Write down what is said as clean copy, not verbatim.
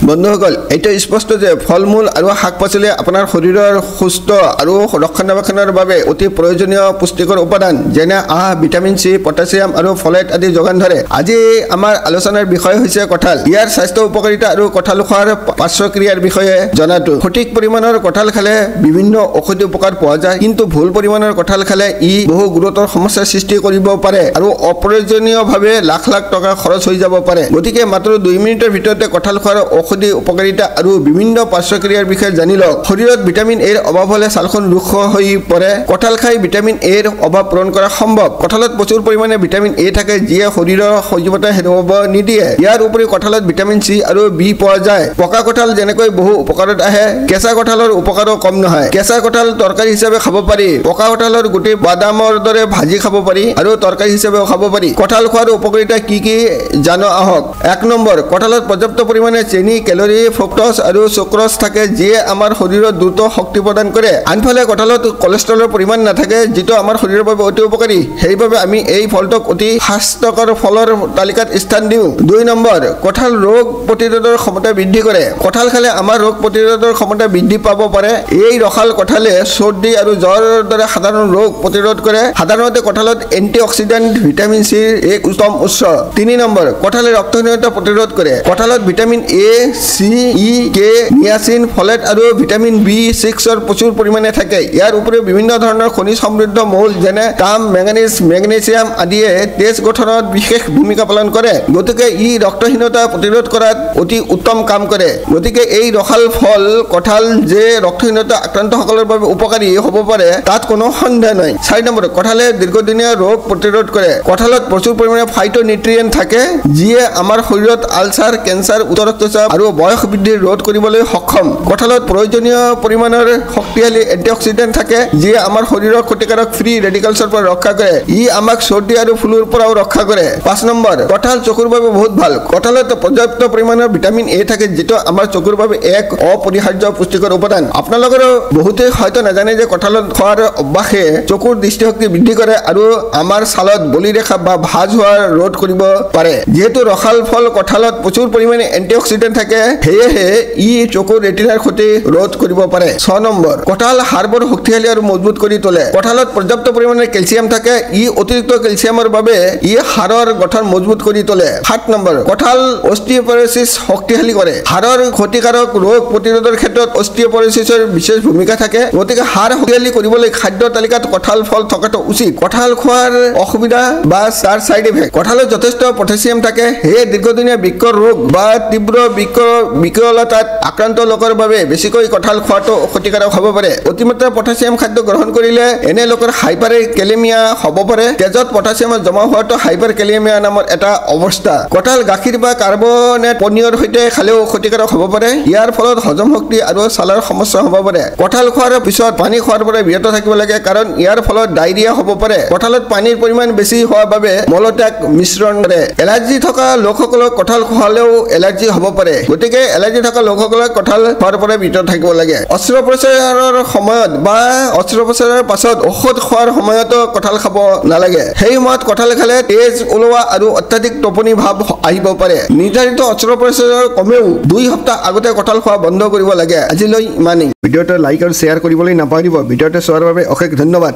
বন্ধুসকল, এইটো স্পষ্ট যে ফল-মূল আৰু শাক-পাচলি আপোনাৰ শৰীৰৰ সুস্থ আৰু ৰক্ষণাবেক্ষণৰ বাবে অতি প্ৰয়োজনীয় পুষ্টিকৰ উপাদান যেনে আঁহ, ভিটামিন চি, পটাছিয়াম আৰু ফলেট আদি যোগান ধৰে। আজি আমাৰ আলোচনাৰ বিষয় হৈছে কঁঠাল। ইয়াৰ স্বাস্থ্য উপকাৰিতা আৰু কঁঠাল খোৱাৰ পাৰ্শ্বক্ৰিয়াৰ বিষয়ে জনাটো। সঠিক পৰিমাণৰ কঁঠাল খালে বিভিন্ন ঔষধি উপকাৰ পোৱা যায়, কিন্তু ভুল পৰিমাণৰ কঁঠাল খালে ই বহু গুৰুতৰ সমস্যাৰ সৃষ্টি কৰিব পাৰে আৰু অপ্ৰয়োজনীয়ভাৱে লাখ লাখ টকা খৰচ হৈ যাব পাৰে। গতিকে মাত্ৰ 2 মিনিটৰ ভিতৰতে কঁঠাল খোৱাৰ ঔষধি উপকাৰিতা আৰু বিভিন্ন পাৰ্শ্বক্ৰিয়াৰ বিষয়ে জানি লওক। শৰীৰত ভিটামিন এৰ অভাৱ হ'লে ছালখন ৰুক্ষ হৈ পৰে। কঁঠাল খাই ভিটামিন এৰ অভাৱ পূৰণ কৰা সম্ভৱ। কঁঠালত প্ৰচুৰ পৰিমাণে ভিটামিন এ থাকে, যিয়ে শৰীৰৰ সজীৱতা হেৰুৱাব নিদিয়ে। ইয়াৰ উপৰি কঁঠালত ভিটামিন চি আৰু বি পোৱা যায়। পকা কঁঠাল যেনেকৈ বহু উপকাৰত আহে, কেঁচা কঁঠালৰ উপকাৰো কম নহয়। কেঁচা কঁঠাল তৰকাৰী হিচাপে খাব পাৰি। পকা কঁঠালৰ গুটি বাদামৰ দৰে ভাজি খাব পাৰি আৰু তৰকাৰী হিচাপেও খাব পাৰি। কঁঠাল খোৱাৰ উপকাৰিতা কি কি জানো আহক। 1 নম্বৰ, কঁঠালত পৰ্যাপ্ত পৰিমাণে চেনি, কেলৰি, ফ্ৰুক্ট'জ আৰু চুক্ৰ'জ থাকে, যিয়ে আমাৰ শৰীৰত দ্ৰুত শক্তি প্ৰদান কৰে। আনফালে কঁঠালত কলেষ্ট্ৰলৰ পৰিমাণ নাথাকে, যিটো আমাৰ শৰীৰৰ বাবে অতি উপকাৰী। সেইবাবে আমি এই ফলটোক অতি স্বাস্থ্যকৰ ফলৰ তালিকাত স্থান দিওঁ। 2 নম্বৰ, কঁঠাল ৰোগ প্ৰতিৰোধৰ ক্ষমতা বৃদ্ধি কৰে। কঁঠাল খালে আমাৰ ৰোগ প্ৰতিৰোধৰ ক্ষমতা বৃদ্ধি পাব পাৰে। এই ৰসাল কঁঠালে চৰ্দি আৰু জ্বৰৰ দৰে সাধাৰণ ৰোগ প্ৰতিৰোধ কৰে। সাধাৰণতে কঁঠালত এন্টিঅক্সিডেণ্ট ভিটামিন চিৰ এক উত্তম উৎস। 3 নম্বৰ, কঁঠালে ৰক্তহীনতা প্ৰতিৰোধ কৰে। কঁঠালত vitamin A, C, E, K, niacin, folate আৰু ভিটামিন B6 প্ৰচুৰ পৰিমাণে থাকে। ইয়াৰ উপৰিও বিভিন্ন ধৰণৰ খনিজ সমৃদ্ধ মৌল যেনে তাম, মেংগানিজ, মেগনেছিয়াম আদিয়ে তেজ গঠনত বিশেষ ভূমিকা পালন কৰে। গতিকে ই ৰক্তহীনতা প্ৰতিৰোধ কৰাত অতি উত্তম কাম কৰে। গতিকে এই ৰসাল ফল কঁঠাল যে ৰক্তহীনতা আক্ৰান্তসকলৰ বাবে উপকাৰী হ'ব পাৰে তাত কোনো সন্দেহ নাই। 4 নম্বৰ, কঁঠালে দীৰ্ঘদিনীয়া ৰোগ প্ৰতিৰোধ কৰে। কঁঠালত প্ৰচুৰ পৰিমাণে ফাইটোনিউট্ৰিয়েণ্ট থাকে, যিয়ে আমাৰ শৰীৰত আলচাৰ, কেঞ্চাৰ, উচ্চ ৰক্তচাপ আৰু বয়স বৃদ্ধি ৰোধ কৰিবলৈ সক্ষম। কঁঠালত প্ৰয়োজনীয় পৰিমাণৰ শক্তিশালী এন্টিঅক্সিডেণ্ট থাকে, যিয়ে আমাৰ শৰীৰৰ ক্ষতিকাৰক ফ্ৰী ৰেডিকেলছৰ পৰা ৰক্ষা কৰে। ই আমাক চৰ্দি আৰু ফ্লুৰ পৰাও ৰক্ষা কৰে। 5 নম্বৰ, কঁঠাল চকুৰ বাবে বহুত ভাল। কঁঠালত পৰ্যাপ্ত পৰিমাণৰ ভিটামিন এ থাকে, যিটো আমাৰ চকুৰ বাবে এক অপৰিহাৰ্য পুষ্টিকৰ উপাদান। আপোনালোকৰ বহুতে হয়তো নাজানে যে কঁঠালত খোৱাৰ অভ্যাসে চকুৰ দৃষ্টিশক্তি বৃদ্ধি কৰে আৰু আমাৰ ছালত বলিৰেখা বা ভাঁজ হোৱা ৰোধ কৰিব পাৰে। যিহেতু ৰসাল ফল কঁঠালত প্ৰচুৰ পৰিমাণে এন্টিঅক্সিডেণ্ট থাকে, সেয়েহে ই চকুৰ ৰেটিনাৰ ক্ষতি ৰোধ কৰিব পাৰে। 6 নম্বৰ, কঁঠাল হাড়বোৰ শক্তিশালী আৰু মজবুত কৰি তোলে। কঁঠালত পৰ্যাপ্ত পৰিমাণে কেলছিয়াম থাকে। ই অতিৰিক্ত কেলছিয়ামৰ বাবে ই হাড়ৰ গঠন মজবুত কৰি তোলে। 7 নম্বৰ, কঁঠাল অস্টিঅপৰেচিছ শক্তিশালী কৰে। হাড়ৰ ক্ষতিকাৰক ৰোগ প্ৰতিৰোধৰ ক্ষেত্ৰত অস্টিঅপৰেচিছৰ বিশেষ ভূমিকা থাকে। গতিকে হাড় শক্তিশালী কৰিবলৈ খাদ্যৰ তালিকাত কঁঠাল ফল থকাটো উচিত। কঁঠাল খোৱাৰ অসুবিধা বা তাৰ চাইড ইফেক্ট। কঁঠালত যথেষ্ট পটাছিয়াম থাকে, সেয়ে দীৰ্ঘদিনীয়া বৃক্কৰ ৰোগ বা তীব্ৰ বিকলতাত আক্ৰান্ত লোকৰ বাবে বেছিকৈ কঁঠাল খোৱাটো ক্ষতিকাৰক হ'ব পাৰে। অতিমাত্ৰা পটাছিয়াম খাদ্য গ্ৰহণ কৰিলে এনে লোকৰ হাইপাৰকেলেমিয়া হ'ব পাৰে। তেজত পটাছিয়াম জমা হোৱাটো হাইপাৰকেলেমিয়া নামৰ এটা অৱস্থা। কঁঠাল গাখীৰ বা কাৰ্বনেট পনীয়ৰ সৈতে খালেও ক্ষতিকাৰক হ'ব পাৰে। ইয়াৰ ফলত হজম শক্তি আৰু ছালৰ সমস্যা হ'ব পাৰে। কঁঠাল খোৱাৰ পিছত পানী খোৱাৰ পৰা বিৰত থাকিব লাগে, কাৰণ ইয়াৰ ফলত ডায়েৰিয়া হ'ব পাৰে। কঁঠালত পানীৰ পৰিমাণ বেছি হোৱাৰ বাবে মলত্যাগ মিশ্ৰণ কৰে। এলাৰ্জি থকা লোকসকলক কঁঠাল খোৱালেও এলাৰ্জি হ'ব পাৰে। গতিকে এলাৰ্জি থকা লোকসকলক কঁঠাল খোৱাৰ পৰা বিৰত থাকিব লাগে। অস্ত্ৰোপচাৰৰ সময়ত বা অস্ত্ৰোপচাৰৰ পাছত ঔষধ খোৱাৰ সময়তো কঁঠাল খাব নালাগে। সেই সময়ত কঁঠাল খালে তেজ ওলোৱা আৰু অত্যাধিক টোপনি ভাৱ আহিব পাৰে। নিৰ্ধাৰিত অস্ত্ৰোপচাৰৰ কমেও 2 সপ্তাহ আগতে কঁঠাল খোৱা বন্ধ কৰিব লাগে। আজিলৈ ইমানেই। ভিডিঅ'টো লাইক আৰু শ্বেয়াৰ কৰিবলৈ নাপাহৰিব। ভিডিঅ'টো চোৱাৰ বাবে অশেষ ধন্যবাদ।